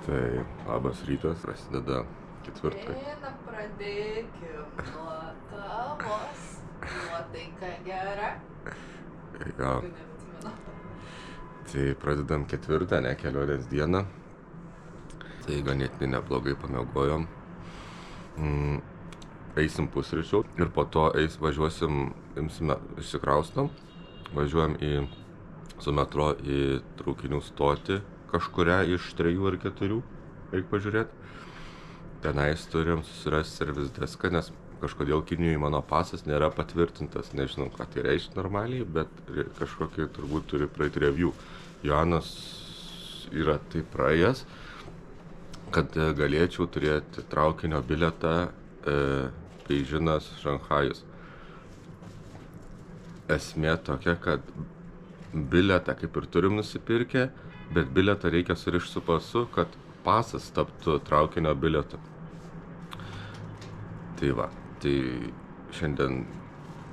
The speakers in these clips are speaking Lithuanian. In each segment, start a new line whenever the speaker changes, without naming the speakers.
Tai labas rytas, prasideda ketvirtą.
Pradėkim nuo tavos. Nuotaika gera.
Jo. Tai pradedam ketvirtą, ne kelionės dieną. Tai ganėtinai neblogai pamiegojom. Eisim pusryčių ir po to išsikraustom. Važiuojam su metro į traukinių stotį. Kažkuria iš 3 ar 4, reikia pažiūrėti. Tenais turim susirasti servis deską, nes kažkodėl Kinijoje mano pasas nėra patvirtintas. Nežinau, ką tai reiškia normaliai, bet kažkokį turbūt turi praeiti review. Joanas yra taip praėjęs, kad galėčiau turėti traukinio bilietą Beižinas Šanchajus. Esmė tokia, kad bilietą kaip ir turim nusipirkę, bet bilietą reikia surišti su pasu, kad pasas taptų traukinio bilietu. Tai va, tai šiandien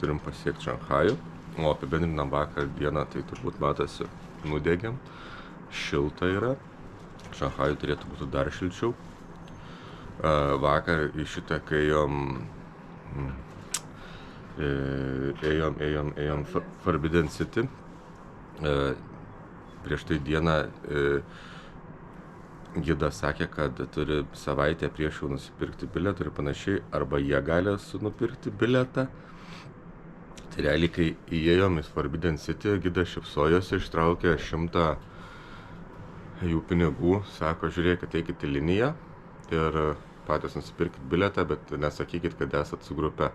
turim pasiekti Šanchajų, o apibendrinam vakar dieną, tai turbūt matosi, nudegėm, šilta yra, Šanchajų turėtų būti dar šilčiau. Vakar į šitą, kai ėjom Forbidden City, prieš tai dieną gidas sakė, kad turi savaitę prieš jau nusipirkti bilietą ir panašiai, arba jie gali nupirkti bilietą. Tai realiai, kai įėjom į Forbidden City, gidas šypsojosi, ištraukė 100 jų pinigų, sako, žiūrėkit, eikit į liniją ir patys nusipirkit bilietą, bet nesakykit, kad esat su grupe,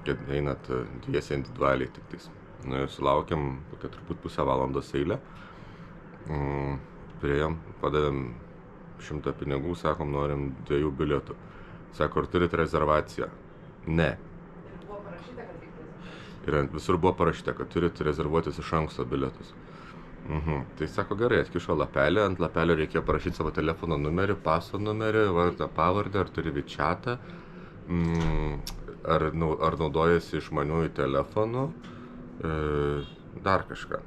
kad einat dviese individualiai tik tais. Nu ir sulaukėm turbūt pusę valandos eilę. Priėjom, padavėm 100 pinigų, sakom, norim 2 bilietų. Sako, ar turit rezervaciją? Ne.
Ir buvo parašyta, kad reikės.
Ir visur buvo parašyta, kad turit rezervuotis iš anksto bilietus. Tai sako, gerai, atkišo lapelį, ant lapelio reikėjo parašyti savo telefono numerį, paso numerį, vardą, pavardę, ar turi WeChatą, ar naudojasi išmaniųjų telefonų, dar kažką.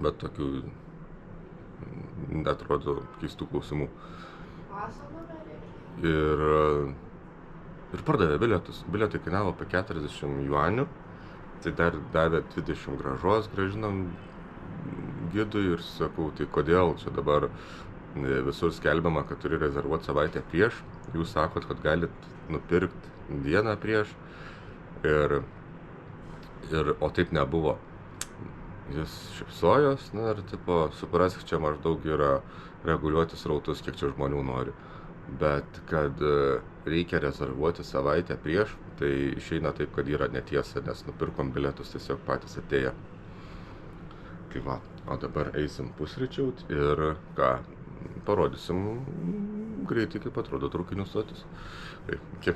Bet tokių atrodo keistų klausimų.
Paso numerį?
Ir pardavė bilietus. Bilietai kainavo apie 40 juanių, tai dar davė 20 grąžos, grąžinam gidui ir sakau, tai kodėl čia dabar visur skelbiama, kad turi rezervuoti savaitę prieš, jūs sakot, kad galit nupirkti dieną prieš, o taip nebuvo. Jis šypsojos, ir tipo, suprask, čia maždaug yra reguliuoti srautus, kiek čia žmonių nori. Bet kad reikia rezervuoti savaitę prieš, tai išeina taip, kad yra netiesa, nes nupirkom bilietus tiesiog patys atėję. Tai va, o dabar eisim pusryčiaut ir ką, parodysim greitai, kaip atrodo traukinių stotis. Iki.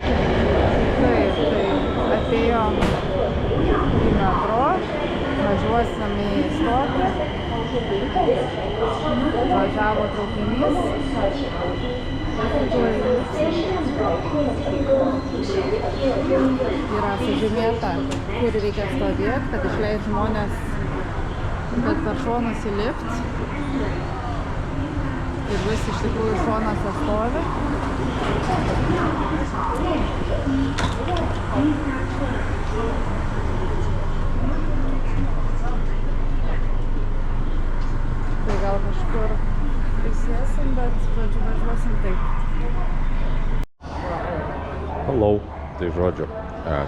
Taip, atėjom į metro, važiuosim į stotį, važiavo traukinys, yra sužymėta, kur reikia stovėti, kad išleis žmonės, kad per šonus įlipt. Ir vis iš tikrųjų šonuose stovi. Tai gal kažkur prisėsim, bet žodžiu važiuosim taip.
Hello. Tai žodžiu,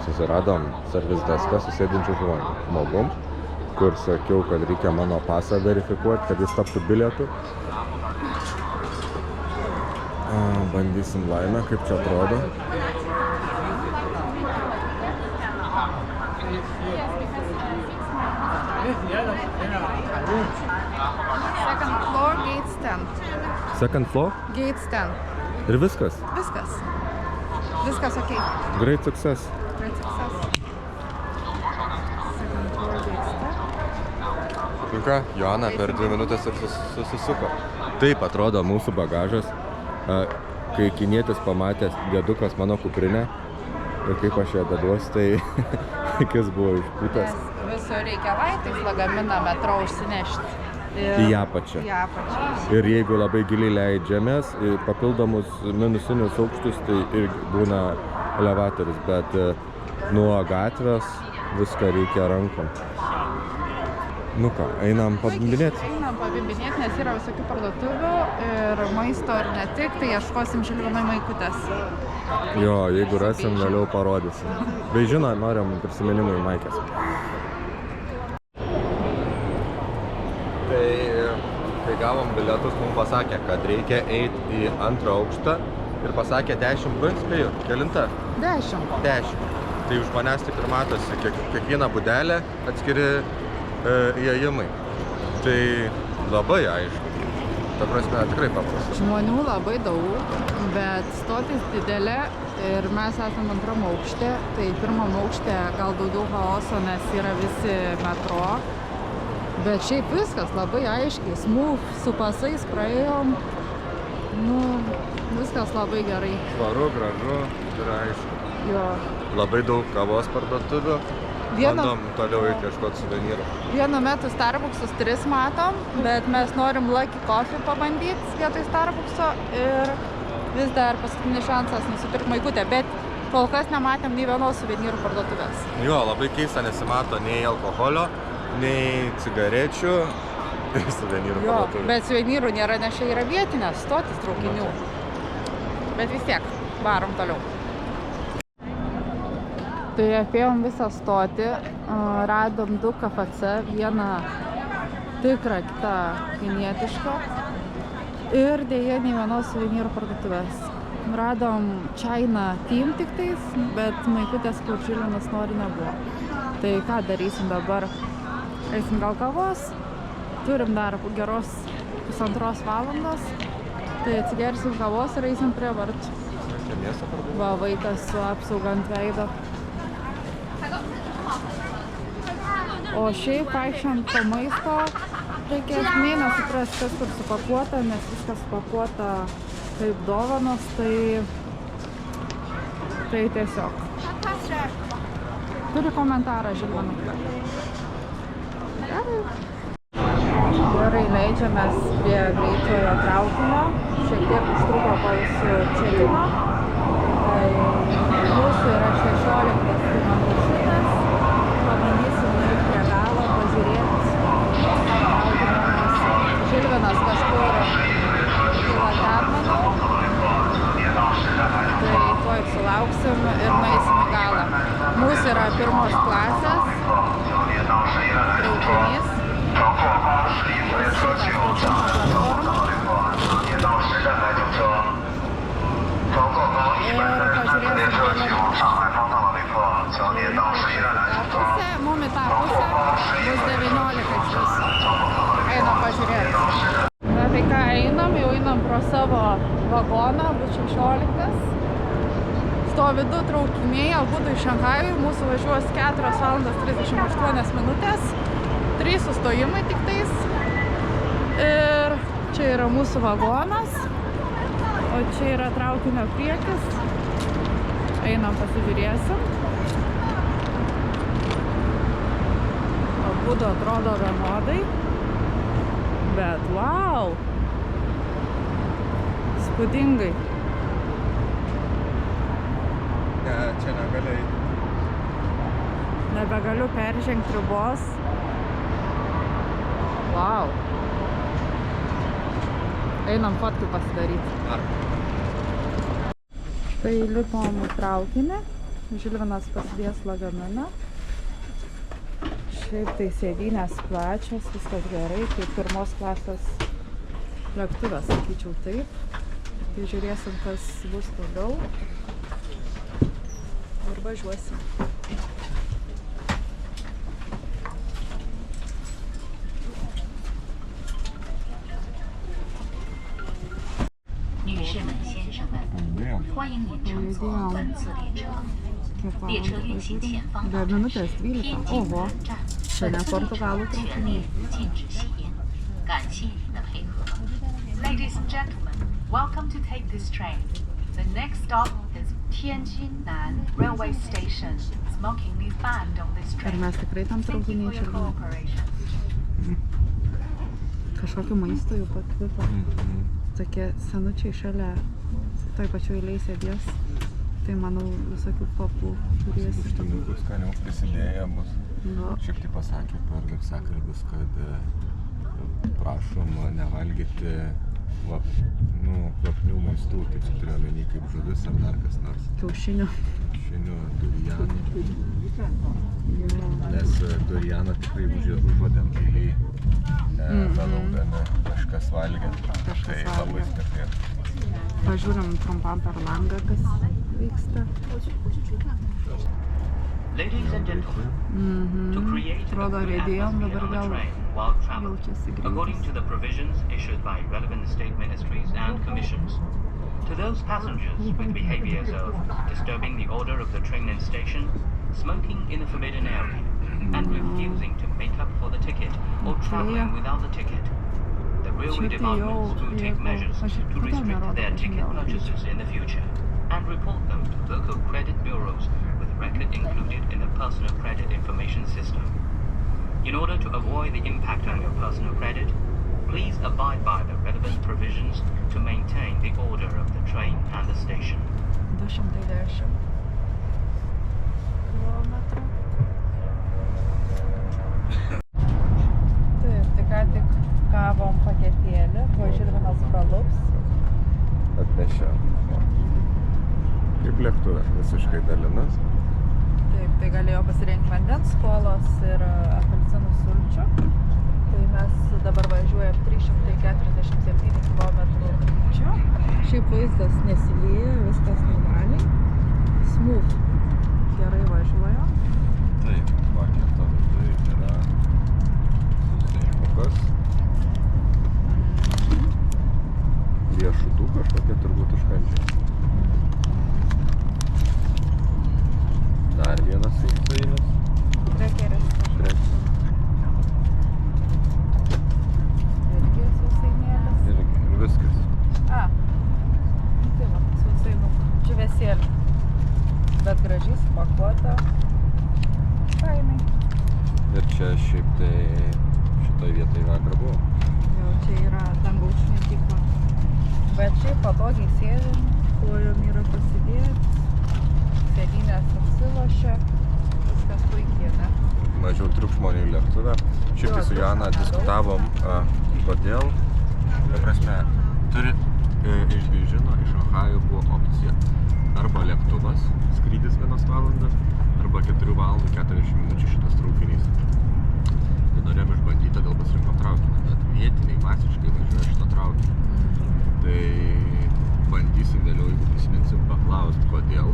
susiradom servis deską su sėdinčiu žmogum, kur sakiau, kad reikia mano pasą verifikuoti, kad jis taptų bilietu. Bandysim laimę, kaip čia atrodo.
Second floor, gate stand.
Second floor?
Gate stand.
Ir viskas?
Viskas. Viskas ok.
Great success.
Great success. Second floor, gate stand.
Nu ką, Joana per 2 minutės ir susisuko. Taip atrodo mūsų bagažas. Kai kinietis pamatęs dėdukas mano kuprinę ir kaip aš ją deduosi, tai akis buvo išpūtas.
Visur reikia laiptais lagaminą metro užsinešti.
į apačią.
Į apačią.
Ir jeigu labai giliai leidžiamės, papildomus minusinius aukštus, tai irgi būna elevatorius, bet nuo gatvės viską reikia rankom. Nu ką, einam pabimbinėti?
Einam pabimbinėti, nes yra visokių parduotuvių ir maisto ir ne tik, tai ieškosim Žilvinai maikutės.
Jo, jeigu rasim, vėliau parodysim. Bei žinot, norim prisiminimų į maikės. Tai kai gavom bilietus, mums pasakė, kad reikia eiti į antrą aukštą ir pasakė 10 b, spėju, kelinta?
10.
10. Tai už manęs tik ir matosi kiekvieną budelę atskiri įėjimai. Tai labai aišku. Ta prasme, tikrai paprasta.
Žmonių labai daug, bet stotis didelė ir mes esame antram aukšte. Tai pirmam aukšte gal daugiau chaoso, nes yra visi metro. Bet šiaip viskas labai aiškiai. Smooth, su pasais praėjom. Nu, viskas labai gerai.
Švaru, gražu ir aišku.
Jo.
Labai daug kavos parduotuvių. Bandom toliau eiti ieškoti suvenyrų.
Vienu metu Starbucksus 3 matom, bet mes norim Lucky Coffee pabandyti vietoj Starbuckso ir vis dar paskutinis šansas nusipirkti maikutę, bet kol kas nematėm nei vienos suvenyrų parduotuvės.
Jo, labai keista, nesimato nei alkoholio, nei cigarečių, nei suvenyrų parduotuvės.
Bet suvenyrų nėra, nes čia yra vietinės stotis traukinių. Bet vis tiek, varom toliau. Tai apėjom visą stotį, radom 2 KFC, vieną tikrą, kitą kinietišką ir dėja nei vienos suvenyrų parduotuvės. Radom China Team tiktais, bet maikutės, kur Žilvinas nori, nebuvo. Tai ką darysim dabar? Eisim gal kavos, turim dar geros 1,5 valandos, tai atsigersim kavos ir eisim prie vartų. Va, vaikas su apsauga ant veido. O šiaip vaikščiant po maisto reikia esmė nesuprast, kas kur supakuota, nes viskas supakuota kaip dovanos, tai tiesiog. Turi komentarą, Žilvinai. Gerai, leidžiamės prie greitojo traukinio, šiek tiek užtruko kol sučelino. Mūsų yra 16 maršrutas. Pabandysim nueiti prie galo, pažiūrėti traukinio, nes Žilvinas kažkur kyla ten, manau. Tai tuoj sulauksim ir nueisim į galą. Mūsų yra 1 klasės traukinys. Mum į tą pusę bus 19 iš viso. Einam pažiūrėti. Na tai ką, jau einam pro savo vagoną, bus 16. Stovi 2 traukiniai, abudu iš Šanchajų, mūsų važiuos 4 valandas 38 minutės, 3 sustojimai tiktais. Ir čia yra mūsų vagonas, o čia yra traukinio priekis. Einam pasižiūrėsim. Abudu atrodo vienodai, bet wow! Spūdingai.
Ne, čia negaliu eiti.
Nebegaliu peržengti ribos. Wow! Einam fotkių pasidaryti. Tai lipom į traukinį. Žilvinas pasidės lagaminą. Šiaip tai sėdynės plačios, viskas gerai, kaip 1 klasės lėktuvė, sakyčiau taip. Tai žiūrėsim, kas bus toliau. Ir važiuosim. Dar minutės 12. Oho, šiandien Portugalų traukiniai.
Ladies and gentlemen, welcome to take this train. The next stop is Tianjin-Nan Railway Station. Smoking is banned on this train.
Ar mes tikrai tam traukiniai Žilvinai? Kažkokio maisto jau pakvipo. Tokie senučiai šalia, toj pačioj eilėj sėdės. Tai manau visokių papų turės.
Štinukų skaniau prisidėję bus.
Nu,
Šiaip tai pasakė per garsiakalbius, kad prašom nevalgyti kvapnių maistų, tai čia turiu omeny kaip žuvis ar dar kas nors.
kiaušinių.
Kiaušinių, durianų.
Jo.
Nes durianą tikrai užuodėm eilėj, belaukdami kažkas valgė. Tai labai stipri.
Pažiūrim trumpam per langą, kas vyksta.
Ladies and gentlemen, to create a
Rodo
good
rėdėjom,
atmosphere
dabar
on the
vėl
train while traveling,
jaučiasi
according to
greitis.
the provisions issued by relevant state ministries and commissions. To those passengers with behaviors of disturbing the order of the train and station, smoking in the forbidden area, and refusing to make up for the ticket or traveling without the ticket, the railway departments will take measures to restrict their ticket purchases in the future and report them to local credit bureaus with record included in the personal credit information system. In order to avoid the impact on your personal credit, please abide by the relevant provisions to maintain the order of the train and the station.
210 kilometrų. Taip, tai ką tik gavom paketėlį, buvo Žilvinas pralups.
Atnešė. Kaip lėktuvė, visiškai dalinas.
Taip, tai galėjo pasirinkti vandens skolos ir apelsinų sulčių. Tai mes dabar važiuojam 347 km greičiu. Šiaip vaizdas nesilieja, viskas normaliai. Smooth. Gerai važiuoja.
Taip, paketo viduje yra susėjimukas. Riešutų kažkokie turbūt užkandžiai. Dar vienas sausainius.
Krekeris. Irgi sausainėlis.
Ir viskas.
Tai va, sausainų džiūvėsėlį. Bet gražiai supakuota. Fainai.
Ir čia šiaip tai šitoj vietoj vakar buvo.
Jau čia yra dangaus šventykla. Bet šiaip patogiai sėdim, kojom yra pasidėt, sėdynės apsilošia, viskas puikiai, ne?
Mažiau triukšmo nei lėktuve. Šiaip tai su Joana diskutavom, kodėl. Ta prasme, žino, iš Ohajo buvo opcija. Arba lėktuvas, skrydis 1 valandas, arba 4 valandų 40 minučių šitas traukinys. Tai norėjom išbandyti, todėl pasirinkom traukinį, bet vietiniai masiškai važiuoja šitą traukinį. Tai bandysim vėliau, jeigu prisiminsim, paklausti kodėl,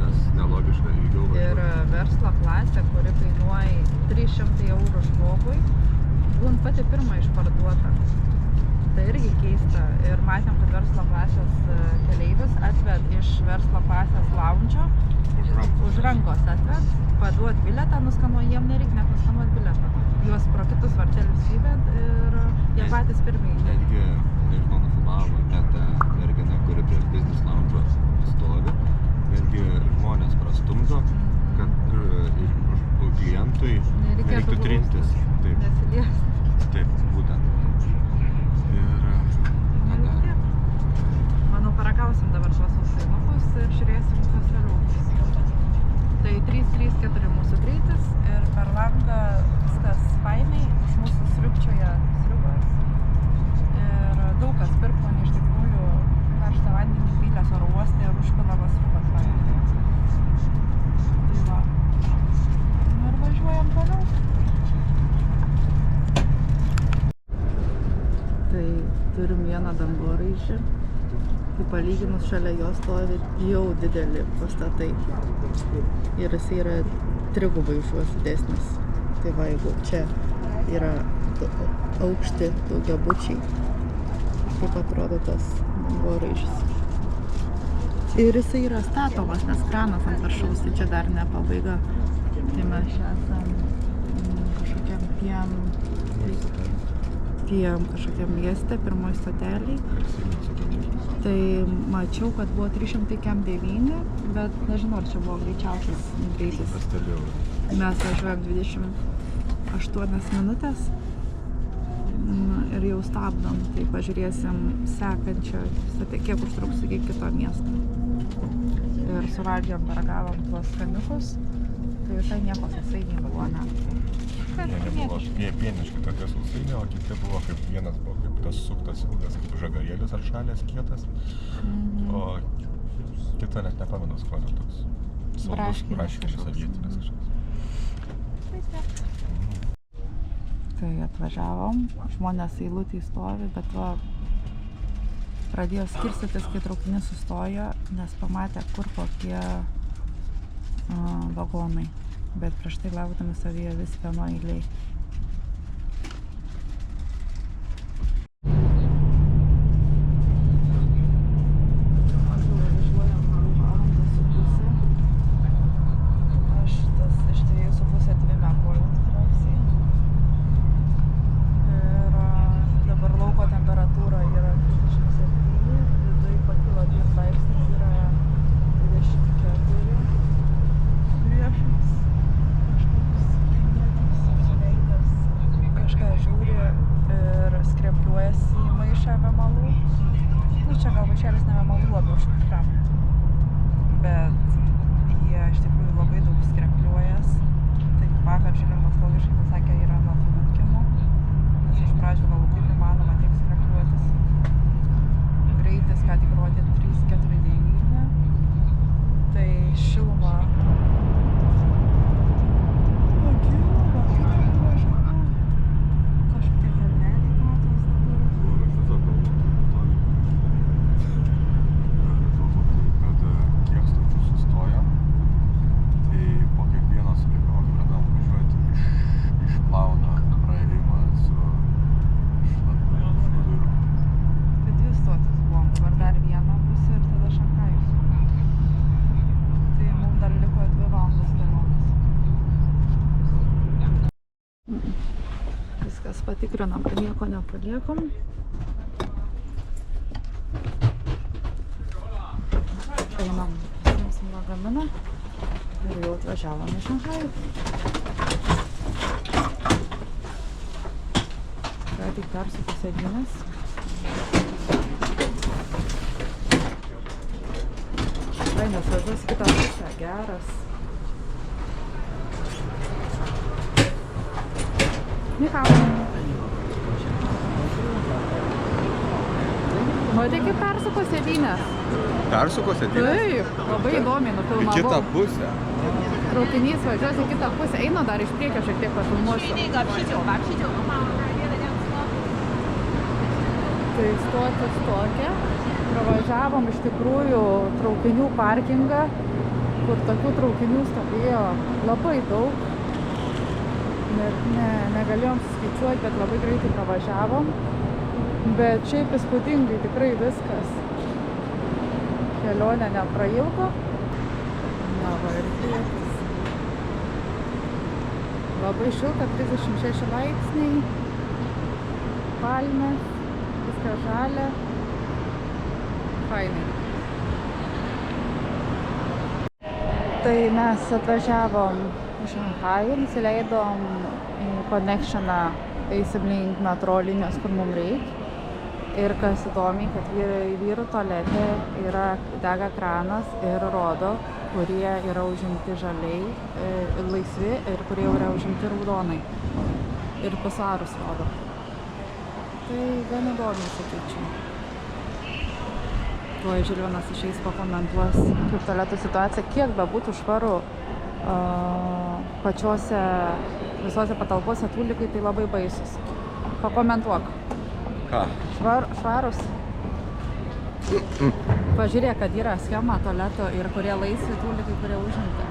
nes nelogiška ilgiau
Ir
važiuoti.
verslo klasė, kuri kainuoja 300 eurų žmogui, būn pati pirma išparduota. Tai irgi keista. Ir matėm, kad verslo klasės keleivis atved iš verslo klasės lounge'o, už rankos atved, paduot bilietą, nuskanuoja, jiem nereikia net nuskanuot bilietą. Juos pro kitus vartelius įved ir jie patys pirmiai.
Netgi, nežinau, nufilmavo net mergina, kuri prie business lounge'o stovi. Netgi žmonės prastumdo, kad klientui nereiktų trintis. Taip,
Nesilies.
taip, būtent. Ir ką dar?
Manau, paragausim dabar tuos sausainukus ir žiūrėsim, kas vėliau bus. Tai 334 mūsų greitis ir per langą viskas fainai, iš mūsų sriubčioje sriubas. Ir daug kas pirko, iš tikrųjų, karštą vandenį pylės oro uoste ir užpilavo sriubas fainai. Tai va. Ir važiuojam toliau. Tai turim vieną dangoraižį. Tai palyginus šalia jo stovi jau dideli pastatai. Ir jis yra trigubai už juos didesnis. Tai va, jeigu čia yra aukšti daugiabučiai, kaip atrodo tas dangoraižis. Ir jisai yra statomas, nes kranas ant viršaus, tai čia dar ne pabaiga. Tai mes čia esam kažkokiam kažkokiam mieste, pirmoj stotelėj. Tai mačiau, kad buvo 309, bet nežinau, ar čia buvo greičiausias greitis.
Pastebėjau.
Mes važiuojam 28 minutės. Ir jau stabdom, tai pažiūrėsim sekančią stotį, kiek užtruks iki kito miesto. Ir suvalgėm, paragavom tuos skaniukus, tai visai nieko sausainiai buvo naktį.
Nebuvo pieniški tokie sausainiai, o kiti buvo kaip vienas buvo kaip tas suktas ilgas, kaip žagarėlis ar šalės kietas, o kita net nepamenu skonio toks saldus braškinis avietinis kažkas.
Tai atvažiavom, žmonės eilutėj stovi, bet va pradėjo skirstytis, kai traukinys sustojo, nes pamatė, kur kokie vagonai. Bet prieš tai laukdami savyje vis vieno eiliai. Patikrinam, kad nieko nepaliekam. Einam, paimsim lagaminą ir jau atvažiavom į Šanchajų. Ką tik persuku sėdynės. Fainas važiuos kitą pusę, geras. Nikau. Matei, kaip persuko sėdynės?
Persuko sėdynės?
Taip, labai įdomiai nufilmavau.
Į kitą pusę?
Traukinys važiuos į kitą pusę. Einu dar iš priekio šiek tiek pafilmuosiu. Tai stotis tokia. Pravažiavom iš tikrųjų traukinių parkingą, kur tokių traukinių stovėjo labai daug. Negalėjom suskaičiuoti, bet labai greitai pravažiavom. Bet šiaip įspūdingai tikrai viskas. Kelionė neprailgo. Na va ir tėtis. Labai šilta, 36 laipsniai. Palmės, viskas žalia. Fainai. Tai mes atvažiavom į Šanchajų, nusileidom į Connectioną, eisim link metro linijos, kur mums reikia. Ir kas įdomiai, kad vyrų tualete yra dega kranas ir rodo, kurie yra užimti žaliai, laisvi ir kurie yra užimti raudonai. Ir pasvarus rodo. Tai gan įdomiai, sakyčiau. Tuoj Žilvinas išeis pakomentuos, kaip tualetų situacija, kiek bebūtų švaru pačiose visose patalpose tūlikai, tai labai baisus. Pakomentuok.
Ką?
Švarus. Pažiūrėk, kad yra schema tualeto ir kurie laisvi tūlikai, kurie užimti.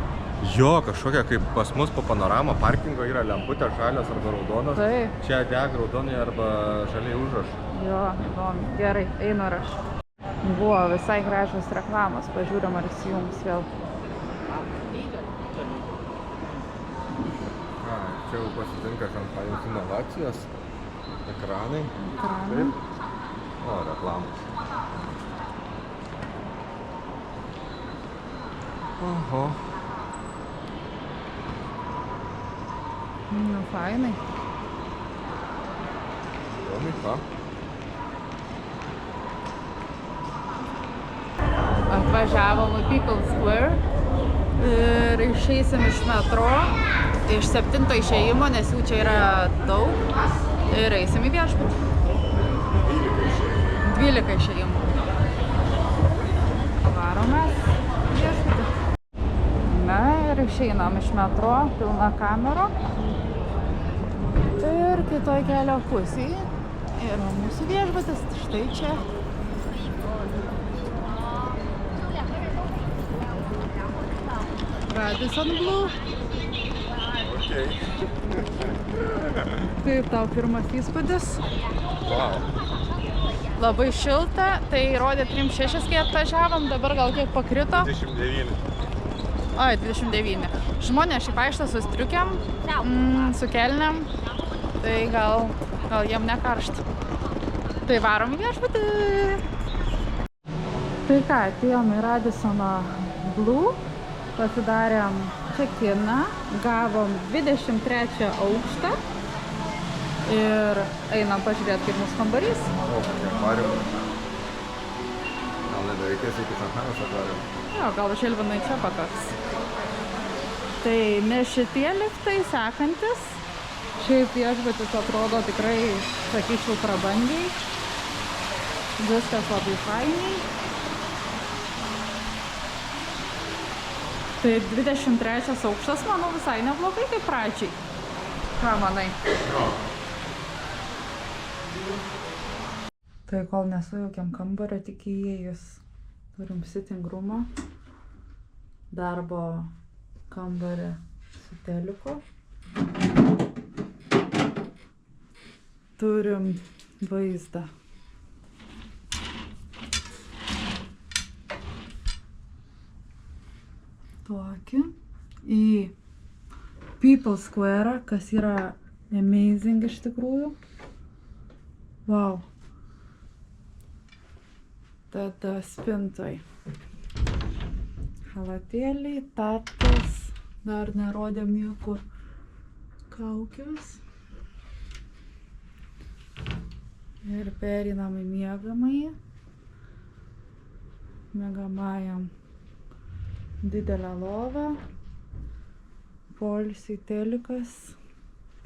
Jo, kažkokia kaip pas mus po panoramą parkingo yra lemputė žalias arba raudonas.
Taip.
Čia deg raudonai arba žaliai užrašai.
Jo, įdomu. Gerai, einu ir aš. Buvo visai gražios reklamos, pažiūrim ar įsijungs vėl.
Čia jau pasitinka Šanchajaus inovacijos. Ekranai.
Ekranai.
O, reklamos. Oho.
Nu, fainai.
ką?
Atvažiavom į People Square ir išeisim iš metro, iš 7 išėjimo, nes jų čia yra daug, ir eisim į viešbutį. 12 išėjimų. Varomės į viešbutį. Na ir išeinam iš metro, pilna kamerų. Ir kitoj kelio pusėje yra mūsų viešbutis, štai čia. Radisson Blu.
Okay.
Kaip tau pirmas įspūdis?
Wow.
Labai šilta, tai rodė 3,6 kai atvažiavom, dabar gal kiek pakrito.
29.
Oi, 29. Žmonės šiaip vaikšto su striukiam, su kelniam, tai gal jiem nekaršta. Tai varom į viešbutį. Tai ką, atėjom į Radissono Blu. Pasidarėm check-iną, gavom 23 aukštą ir einam pažiūrėti, kaip mūsų kambarys.
O, kokie akvariumai. Gal nebereikės iki Šanchajaus akvariumų?
Jo, gal Žilvinui čia pakaks. Tai ne šitie liftai sekantis. Šiaip viešbutis atrodo tikrai, sakyčiau, prabangiai. Viskas labai fainiai. Tai 23 aukštas, manau, visai neblogai kaip pradžiai. Ką manai? Tai kol nesujaukėm kambario, tik įėjus turim sitting roomą, darbo kambarį su teliku. Turim vaizdą. Tokį į People Square, kas yra amazing iš tikrųjų. Wow. Tada spintoj. Halatėliai, tapkės, dar nerodėm niekur. Kaukės. Ir perinam į miegamąjį. Miegamajam didelę lovą, poilsiai telikas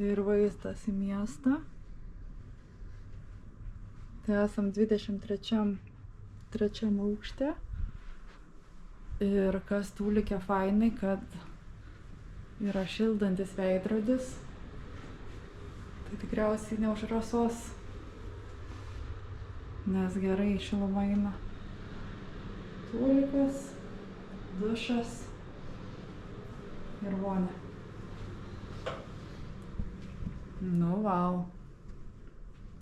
ir vaizdas į miestą. Tai esam 23 aukšte. Ir kas tūlikė fainai, kad yra šildantis veidrodis. Tai tikriausiai neužrasos, nes gerai šiluma eina. Tūlikas, dušas ir vonia. Nu, wow.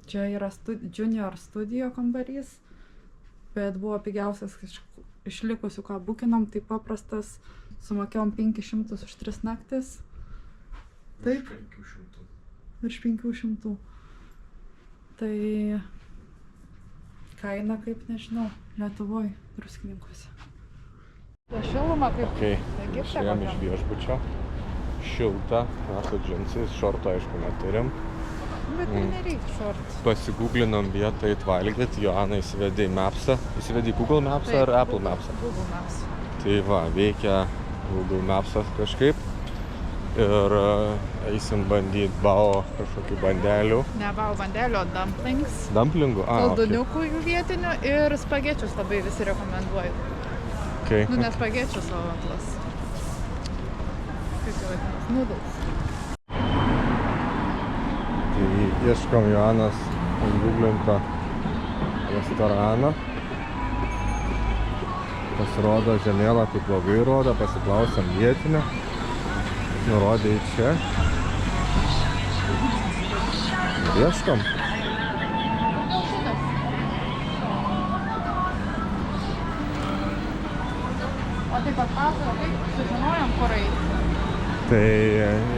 Čia yra junior studio kambarys, bet buvo pigiausias išlikusių, ką bukinom, tai paprastas, sumokėjom 500 už 3 naktis. Taip? Virš 500. Tai kaina kaip, nežinau, Lietuvoj, Druskininkuose. Ta šiluma kaip Egipte.
Išėjom iš viešbučio. Šilta, su džinsais, šorto aišku neturim.
Bet tai nereikia šortų.
Pasigūglinom vietą įvalgyti, Joana įsivedė į Mapsą. Įsivedė į Google Mapsą ar Apple Mapsą?
Google Maps.
Tai va, veikia Google Mapsas kažkaip. Ir eisim bandyti bao kažkokių bandelių.
Ne bao bandelių, o dumplings.
Dumplingų?
Salduniukų jų vietinių ir spagečius labai visi rekomenduoju.
Okay.
Nu, ne spagečius, o tuos. Kaip tai vadinamas? Noodles.
Tai ieškom Joanos Googlinto restoraną. Pasirodo žemėlapį blogai rodo, pasiklausėm vietinę. Nurodė į čia. Ieškom.
O taip pat pasako, kaip sužinojom, kur eiti.
Tai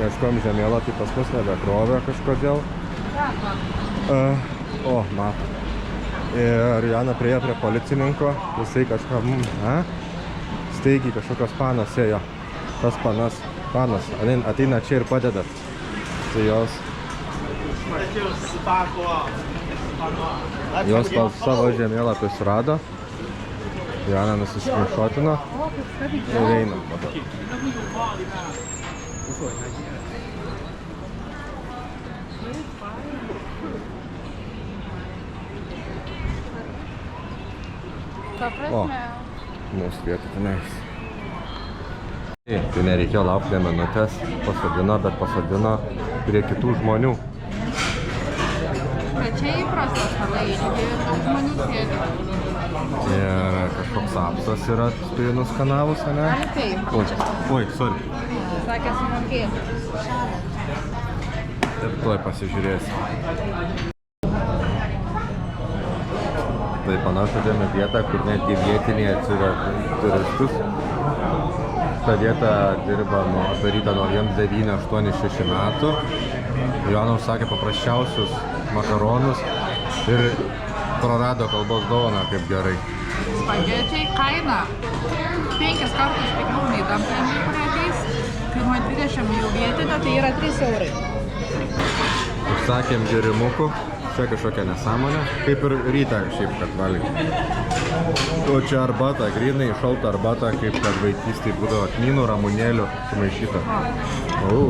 ieškom žemėlapį, pas mus nebekrovė kažkodėl. O, mato. Ir Joana priejo prie policininko, jisai kažką, staigiai kažkokios panos ėjo. Tas panas ateina čia ir padeda. Tai jos. Jos savo žemėlapį surado. Joana nusiskrinšotino ir eina.
Ta prasme.
Mūsų vietą tenais. Tai nereikėjo laukti minutės, bet pasodino prie kitų žmonių.
Bet čia įprastas palaikyk ir daug žmonių sėdi.
Ir kažkoks apsas yra spėjų nuskanavus, ane?
Taip.
Oi, sorry.
Sakė sumokėti.
Ir tuoj pasižiūrėsiu. Tai panašu dėmė vietą, kur netgi vietiniai atsiveža turistus. Ta vieta dirba daryta nuo 1986 metų. Joana užsakė paprasčiausius makaronus ir prarado kalbos dovaną, kaip gerai.
Spagečiai kaina 5 kartus pigiau nei dumplingai, kurie ateis. Kainuoja 20 jau vietinio, tai yra 3 eurai.
Užsakėm gėrimukų. Čia kažkokia nesąmonė, kaip ir rytą šiaip, kad valgyti. O čia arbata, grinai šalta arbata, kaip kad vaikystėje būdavo kmynų, ramunėlių sumaišyta. Nu.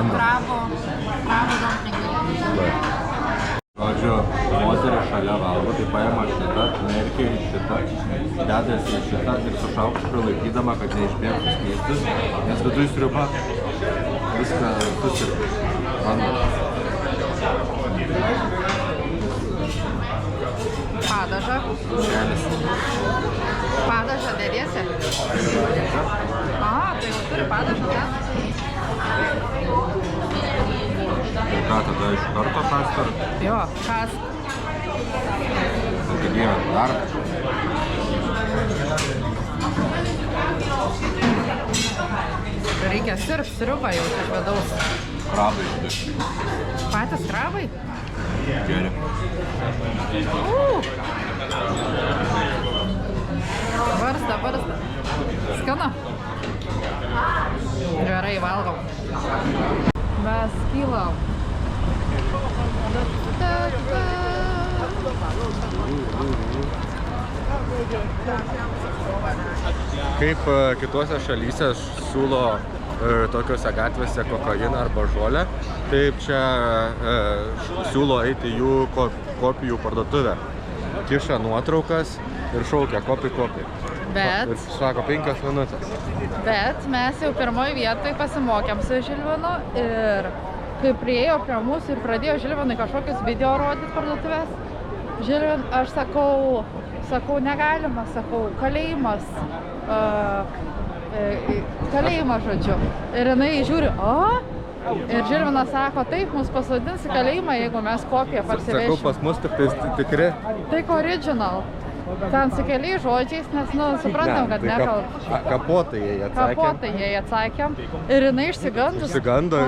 Krabo dumplingai.
Žodžiu, moterį šalia valgo, tai paima šitą, merkia į šitą, dedasi į šitą ir su šaukštu laikydama, kad neišbėgtų skystis, nes viduj sriuba viską susirpa.
Padažą. Padažą dėdėsi? Tai jau turi padažą, ne?
Ką, tada iš karto kask ar?
Jo, kask.
Tai Dieve, dar?
Reikia sriubą jau iš vidaus.
Krabai štai.
Patys krabai?
Geri.
Varsta. Skanu. Gerai, valgom. Mes kylam.
Kaip kitose šalyse siūlo tokiuose gatvėse kokainą arba žolę, taip čia siūlo eiti jų kopijų parduotuvę. Kiša nuotraukas ir šaukia kopi.
Bet,
ir sako 5 minutės.
Bet mes jau pirmoje vietoje pasimokėm su Žilvinu ir kai priejo prie mūsų ir pradėjo Žilvinui kažkokius video rodyti parduotuvės, Žilvin, aš sakau negalima, kalėjimas, kalėjimas žodžiu. Ir jinai žiūri, ir Žilvinas sako, taip, mus pasodins į kalėjimą, jeigu mes kopiją parsivešim.
Sakau, pas mus tikri.
Tik original. Ten su keliais žodžiais, nes, suprantam, kad nekalb.
Kapotai jai atsakėm.
Kapotai jai atsakėm. Ir jinai išsigandus.
Išsigando.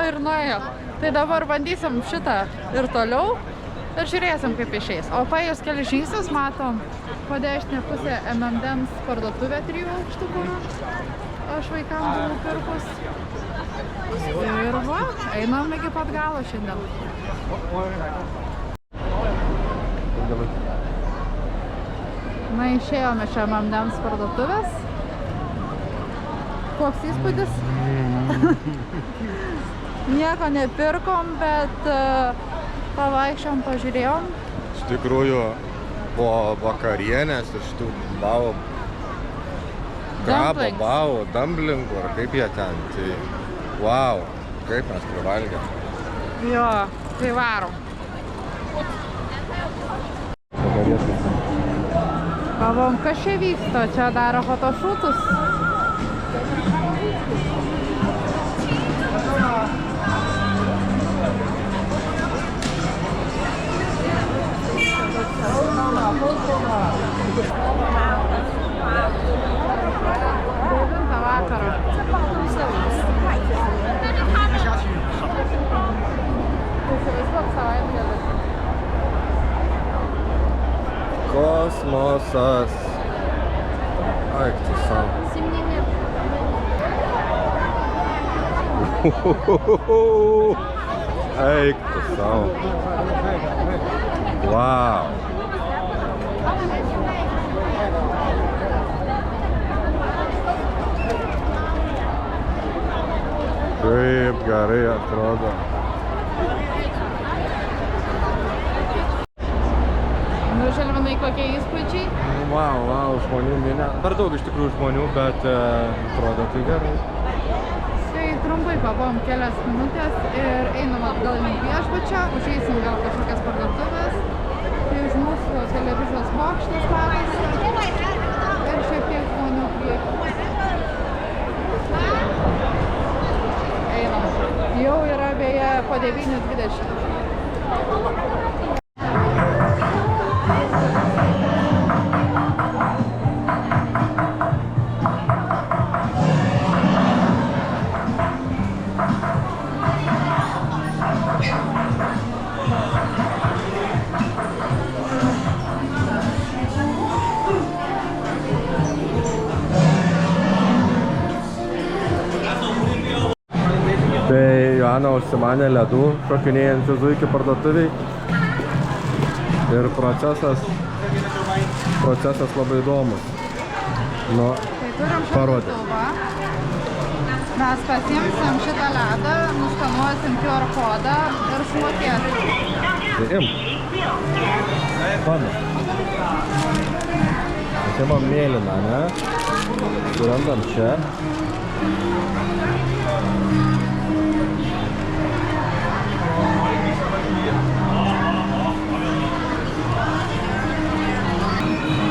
Ir nuėjo. Tai dabar bandysim šitą ir toliau. Ir žiūrėsim, kaip išeis. O paėjus kelius žingsnius matom po dešinę pusę M&M's parduotuvę 3 aukštų, kur aš vaikam buvau pirkus. Ir va, einam iki pat galo šiandien. Na, išėjome iš M&M's parduotuvės. Koks įspūdis? Nieko nepirkom, bet pavaikščiom, pažiūrėjom.
Iš tikrųjų, po vakarienės iš tų bavo krabo, bavo, dumblingų, ar kaip jie ten. Tai, wow, kaip mes privalgėm.
Jo, tai varom. Galvom, kas čia vyksta? Čia daro fotošūtus. Vakaro. Įsivaizduok savaitgalį.
Kosmosas. Ai, tu savo. Eik tu savo. Wow. Kaip gerai atrodo.
Nu, Žilvinai, kokie įspūdžiai?
Wow, žmonių minė. Per daug iš tikrųjų žmonių, bet atrodo tai gerai.
Tai trumpai pabuvom kelias minutės ir einam atgal link viešbučio, užeisim gal kažkokias parduotuvės. Tai už mūsų televizijos bokštas matosi ir šiek tiek žmonių prieky. Einam. Jau yra beje po 9:20.
Tai Joana užsimanė ledų šokinėjančių zuikių parduotuviai. Ir procesas labai įdomus. Nu,
Tai turim
parodė.
šaldytuvą. Mes pasiimsim šitą ledą, nuskanuosim QR kodą ir sumokėsim.
Tai imk. Pana. Pasimam mėlyną, ne? Surandam čia.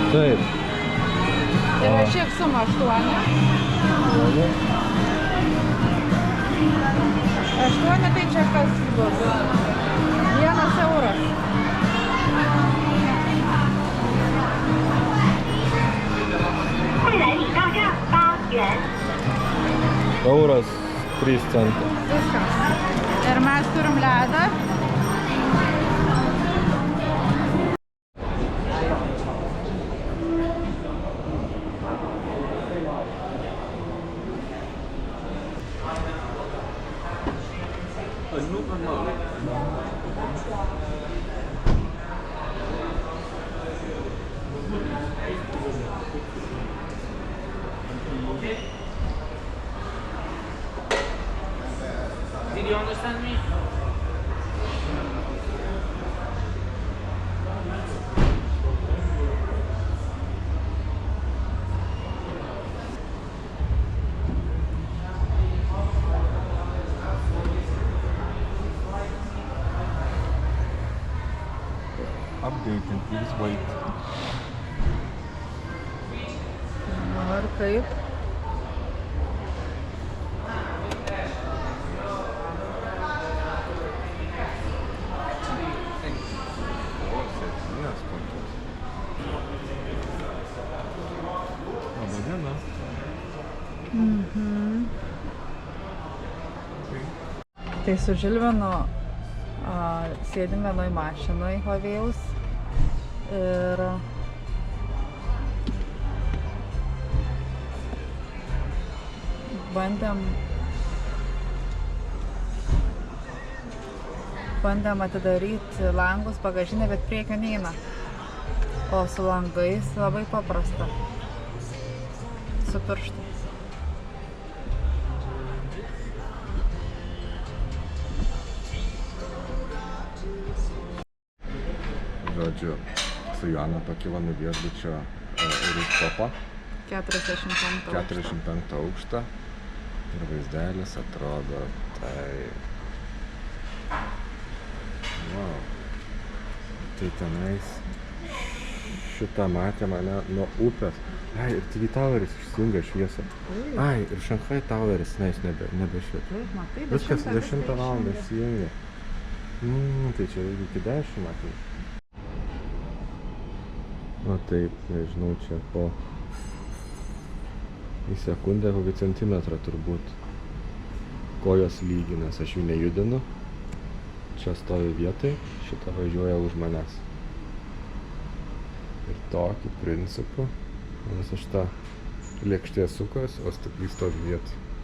Taip.
Tai va šiek suma 8. 8 tai čia kas bus? 1 euras.
Euras 3 centai.
Viskas. Ir mes turim ledą.
Did you understand me?
Updating, please wait.
Nu ir kaip?
Labą dieną.
Tai su Žilvinu sėdim vienoj mašinoj Huawei'aus ir bandėm atidaryti langus, bagažinę, bet priekio neina. O su langais labai paprasta. Su pirštu.
Žodžiu, su Joana pakilom į viešbučio rooftopą. 45 aukštą. Ir vaizdelis atrodo tai... Wow. Tai tenais šitą matė mane nuo upės. Ai, ir TV Toweris išsijungia šviesą. Ai, ir Šanchai Toweris, na, jis nebešviečia. Viskas 10 valandą išsijungia. Tai čia iki 10 matai. Na taip, nežinau, čia po į sekundę kokį centimetrą turbūt kojos lygi, nes aš jų nejudinu. Čia stovi vietoj, šitą važiuoja už manęs. Ir tokiu principu, nes aš tą
Lėkštė sukas, o stiklys stovi vietoj.